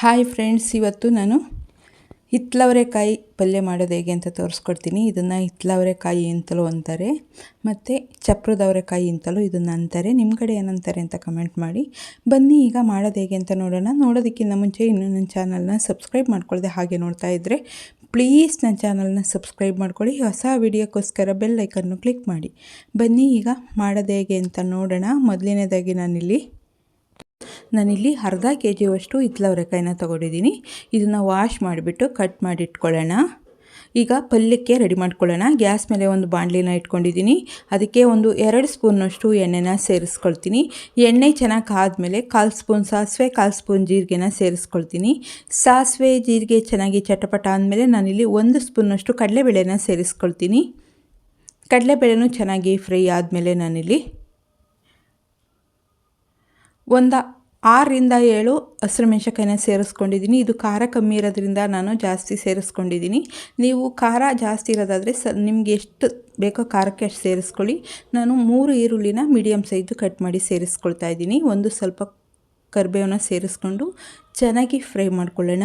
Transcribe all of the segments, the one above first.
Hi friends, ಇವತ್ತು ನಾನು ಹಿತ್ತಲವರೆಕಾಯಿ ಪಲ್ಯ ಮಾಡೋದು ಹೇಗೆ ಅಂತ ತೋರಿಸ್ಕೊಡ್ತೀನಿ. ಇದನ್ನು ಹಿತ್ತಲವರೆಕಾಯಿ ಅಂತಲೂ ಅಂತಾರೆ, ಮತ್ತು ಚಪ್ರದವರೆಕಾಯಿ ಅಂತಲೂ ಇದನ್ನು ಅಂತಾರೆ. ನಿಮ್ಮ ಕಡೆ ಏನಂತಾರೆ ಅಂತ ಕಮೆಂಟ್ ಮಾಡಿ. ಬನ್ನಿ ಈಗ ಮಾಡೋದು ಹೇಗೆ ಅಂತ ನೋಡೋಣ. ನೋಡೋದಕ್ಕಿಂತ ಮುಂಚೆ ಇನ್ನೂ ನನ್ನ ಚಾನಲ್ನ ಸಬ್ಸ್ಕ್ರೈಬ್ ಮಾಡ್ಕೊಳ್ಳದೆ ಹಾಗೆ ನೋಡ್ತಾ ಇದ್ದರೆ ಪ್ಲೀಸ್ ನನ್ನ ಚಾನಲ್ನ ಸಬ್ಸ್ಕ್ರೈಬ್ ಮಾಡ್ಕೊಳ್ಳಿ. ಹೊಸ ವಿಡಿಯೋಕ್ಕೋಸ್ಕರ ಬೆಲ್ ಐಕನ್ನು ಕ್ಲಿಕ್ ಮಾಡಿ. ಬನ್ನಿ ಈಗ ಮಾಡೋದು ಹೇಗೆ ಅಂತ ನೋಡೋಣ. ಮೊದಲನೇದಾಗಿ ನಾನಿಲ್ಲಿ ಅರ್ಧ kg ಹಿತ್ತಲವರೆಕಾಯಿನ ತೊಗೊಂಡಿದ್ದೀನಿ. ಇದನ್ನು ವಾಶ್ ಮಾಡಿಬಿಟ್ಟು ಕಟ್ ಮಾಡಿ ಇಟ್ಕೊಳ್ಳೋಣ. ಈಗ ಪಲ್ಯಕ್ಕೆ ರೆಡಿ ಮಾಡ್ಕೊಳ್ಳೋಣ. ಗ್ಯಾಸ್ ಮೇಲೆ ಒಂದು ಬಾಣಲಿನ ಇಟ್ಕೊಂಡಿದ್ದೀನಿ. ಅದಕ್ಕೆ ಒಂದು 2 ಸ್ಪೂನ್ನಷ್ಟು ಎಣ್ಣೆನ ಸೇರಿಸ್ಕೊಳ್ತೀನಿ. ಎಣ್ಣೆ ಚೆನ್ನಾಗಿ ಕಾದ್ಮೇಲೆ 1/4 ಸ್ಪೂನ್ ಸಾಸಿವೆ, 1/4 ಸ್ಪೂನ್ ಜೀರಿಗೆನ ಸೇರಿಸ್ಕೊಳ್ತೀನಿ. ಸಾಸಿವೆ ಜೀರಿಗೆ ಚೆನ್ನಾಗಿ ಚಟಪಟ ಆದಮೇಲೆ ನಾನಿಲ್ಲಿ 1 ಸ್ಪೂನ್ನಷ್ಟು ಕಡಲೆಬೇಳೆನ ಸೇರಿಸ್ಕೊಳ್ತೀನಿ. ಕಡಲೆಬೇಳೆನೂ ಚೆನ್ನಾಗಿ ಫ್ರೈ ಆದಮೇಲೆ ನಾನಿಲ್ಲಿ ಒಂದು 6ರಿಂದ 7 ಹಸಿರುಮೆಣಸಿನಕಾಯಿನ ಸೇರಿಸ್ಕೊಂಡಿದ್ದೀನಿ. ಇದು ಖಾರ ಕಮ್ಮಿ ಇರೋದ್ರಿಂದ ನಾನು ಜಾಸ್ತಿ ಸೇರಿಸ್ಕೊಂಡಿದ್ದೀನಿ. ನೀವು ಖಾರ ಜಾಸ್ತಿ ಇರೋದಾದರೆ ನಿಮಗೆ ಎಷ್ಟು ಬೇಕೋ ಖಾರಕ್ಕೆ ಅಷ್ಟು ಸೇರಿಸ್ಕೊಳ್ಳಿ. ನಾನು 3 ಈರುಳ್ಳಿನ ಮೀಡಿಯಮ್ ಸೈಜು ಕಟ್ ಮಾಡಿ ಸೇರಿಸ್ಕೊಳ್ತಾ ಇದ್ದೀನಿ. ಒಂದು ಸ್ವಲ್ಪ ಕರಿಬೇವನ್ನ ಸೇರಿಸ್ಕೊಂಡು ಚೆನ್ನಾಗಿ ಫ್ರೈ ಮಾಡ್ಕೊಳ್ಳೋಣ.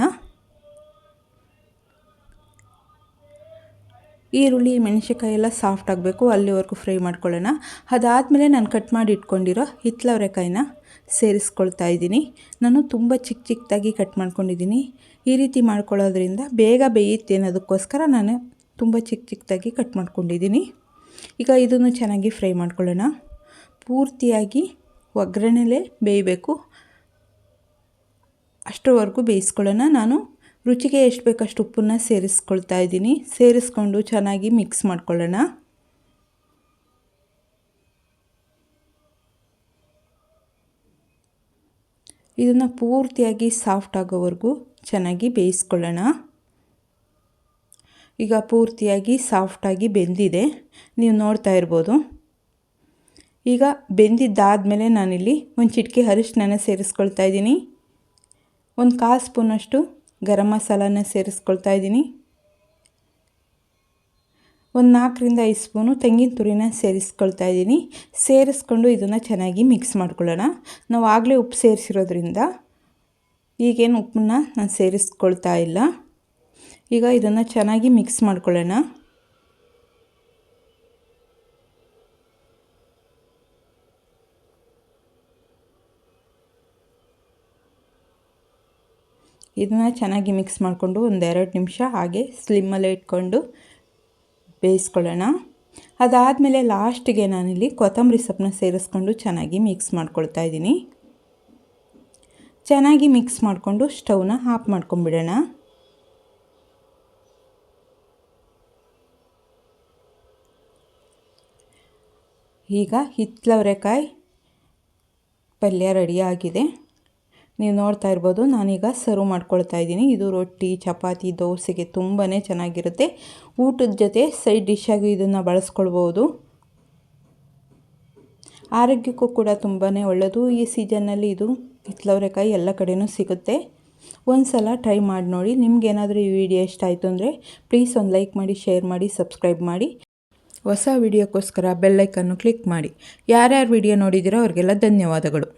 ಈರುಳ್ಳಿ ಮೆಣಸಿನಕಾಯಿ ಎಲ್ಲ ಸಾಫ್ಟ್ ಆಗಬೇಕು, ಅಲ್ಲಿವರೆಗೂ ಫ್ರೈ ಮಾಡ್ಕೊಳ್ಳೋಣ. ಅದಾದಮೇಲೆ ನಾನು ಕಟ್ ಮಾಡಿ ಇಟ್ಕೊಂಡಿರೋ ಹಿತ್ತಲವರೆಕಾಯಿನ ಸೇರಿಸ್ಕೊಳ್ತಾ ಇದ್ದೀನಿ. ನಾನು ತುಂಬ ಚಿಕ್ಕದಾಗಿ ಕಟ್ ಮಾಡ್ಕೊಂಡಿದ್ದೀನಿ. ಈ ರೀತಿ ಮಾಡ್ಕೊಳ್ಳೋದ್ರಿಂದ ಬೇಗ ಬೇಯುತ್ತೆ ಅನ್ನೋದಕ್ಕೋಸ್ಕರ ನಾನು ತುಂಬ ಚಿಕ್ಕದಾಗಿ ಕಟ್ ಮಾಡ್ಕೊಂಡಿದ್ದೀನಿ. ಈಗ ಇದನ್ನು ಚೆನ್ನಾಗಿ ಫ್ರೈ ಮಾಡ್ಕೊಳ್ಳೋಣ. ಪೂರ್ತಿಯಾಗಿ ಒಗ್ಗರಣೆಲೇ ಬೇಯಬೇಕು, ಅಷ್ಟರವರೆಗೂ ಬೇಯಿಸ್ಕೊಳ್ಳೋಣ. ನಾನು ರುಚಿಗೆ ಎಷ್ಟು ಬೇಕಷ್ಟು ಉಪ್ಪನ್ನು ಸೇರಿಸ್ಕೊಳ್ತಾ ಇದ್ದೀನಿ. ಸೇರಿಸ್ಕೊಂಡು ಚೆನ್ನಾಗಿ ಮಿಕ್ಸ್ ಮಾಡ್ಕೊಳ್ಳೋಣ. ಇದನ್ನು ಪೂರ್ತಿಯಾಗಿ ಸಾಫ್ಟ್ ಆಗೋವರೆಗೂ ಚೆನ್ನಾಗಿ ಬೇಯಿಸ್ಕೊಳ್ಳೋಣ. ಈಗ ಪೂರ್ತಿಯಾಗಿ ಸಾಫ್ಟಾಗಿ ಬೆಂದಿದೆ, ನೀವು ನೋಡ್ತಾ ಇರ್ಬೋದು. ಈಗ ಬೆಂದಿದ್ದಾದಮೇಲೆ ನಾನಿಲ್ಲಿ ಒಂದು ಚಿಟಿಕೆ ಅರಿಶಿನ ಸೇರಿಸ್ಕೊಳ್ತಾ ಇದ್ದೀನಿ. ಒಂದು 1/4 ಸ್ಪೂನಷ್ಟು ಗರಂ ಮಸಾಲಾನ ಸೇರಿಸ್ಕೊಳ್ತಾ ಇದ್ದೀನಿ. ಒಂದು 4ರಿಂದ 5 ಸ್ಪೂನು ತೆಂಗಿನ ತುರಿನ ಸೇರಿಸ್ಕೊಳ್ತಾ ಇದ್ದೀನಿ. ಸೇರಿಸ್ಕೊಂಡು ಇದನ್ನು ಚೆನ್ನಾಗಿ ಮಿಕ್ಸ್ ಮಾಡ್ಕೊಳ್ಳೋಣ. ನಾವು ಆಗಲೇ ಉಪ್ಪು ಸೇರಿಸಿರೋದ್ರಿಂದ ಈಗೇನು ಉಪ್ಪನ್ನ ನಾನು ಸೇರಿಸ್ಕೊಳ್ತಾ ಇಲ್ಲ. ಈಗ ಇದನ್ನು ಚೆನ್ನಾಗಿ ಮಿಕ್ಸ್ ಮಾಡ್ಕೊಳ್ಳೋಣ. ಇದನ್ನು ಚೆನ್ನಾಗಿ ಮಿಕ್ಸ್ ಮಾಡಿಕೊಂಡು ಒಂದು 2 ನಿಮಿಷ ಹಾಗೆ ಸ್ಲಿಮ್ಮಲ್ಲೇ ಇಟ್ಕೊಂಡು ಬೇಯಿಸ್ಕೊಳ್ಳೋಣ. ಅದಾದಮೇಲೆ ಲಾಸ್ಟಿಗೆ ನಾನಿಲ್ಲಿ ಕೊತ್ತಂಬರಿ ಸೊಪ್ಪನ್ನ ಸೇರಿಸ್ಕೊಂಡು ಚೆನ್ನಾಗಿ ಮಿಕ್ಸ್ ಮಾಡ್ಕೊಳ್ತಾ ಇದ್ದೀನಿ. ಚೆನ್ನಾಗಿ ಮಿಕ್ಸ್ ಮಾಡಿಕೊಂಡು ಸ್ಟವ್ನ ಆಫ್ ಮಾಡ್ಕೊಂಬಿಡೋಣ. ಈಗ ಹಿತ್ತಲವರೆಕಾಯಿ ಪಲ್ಯ ರೆಡಿಯಾಗಿದೆ. ನೀವು ನೋಡ್ತಾ ಇರ್ಬೋದು. ನಾನೀಗ ಸರ್ವ್ ಮಾಡ್ಕೊಳ್ತಾ ಇದ್ದೀನಿ. ಇದು ರೊಟ್ಟಿ, ಚಪಾತಿ, ದೋಸೆಗೆ ತುಂಬಾ ಚೆನ್ನಾಗಿರುತ್ತೆ. ಊಟದ ಜೊತೆ ಸೈಡ್ ಡಿಶ್ಶಾಗಿ ಇದನ್ನು ಬಳಸ್ಕೊಳ್ಬೋದು. ಆರೋಗ್ಯಕ್ಕೂ ಕೂಡ ತುಂಬಾ ಒಳ್ಳೆಯದು. ಈ ಸೀಸನ್ನಲ್ಲಿ ಇದು ಹಿತ್ತಲವರೆಕಾಯಿ ಎಲ್ಲ ಕಡೆಯೂ ಸಿಗುತ್ತೆ. ಒಂದು ಸಲ ಟ್ರೈ ಮಾಡಿ ನೋಡಿ. ನಿಮಗೇನಾದರೂ ಈ ವಿಡಿಯೋ ಇಷ್ಟ ಆಯಿತು ಅಂದರೆ ಪ್ಲೀಸ್ ಒಂದು ಲೈಕ್ ಮಾಡಿ, ಶೇರ್ ಮಾಡಿ, ಸಬ್ಸ್ಕ್ರೈಬ್ ಮಾಡಿ. ಹೊಸ ವಿಡಿಯೋಕ್ಕೋಸ್ಕರ ಬೆಲ್ ಐಕನ್ನು ಕ್ಲಿಕ್ ಮಾಡಿ. ಯಾರ್ಯಾರು ವಿಡಿಯೋ ನೋಡಿದ್ದೀರೋ ಅವ್ರಿಗೆಲ್ಲ ಧನ್ಯವಾದಗಳು.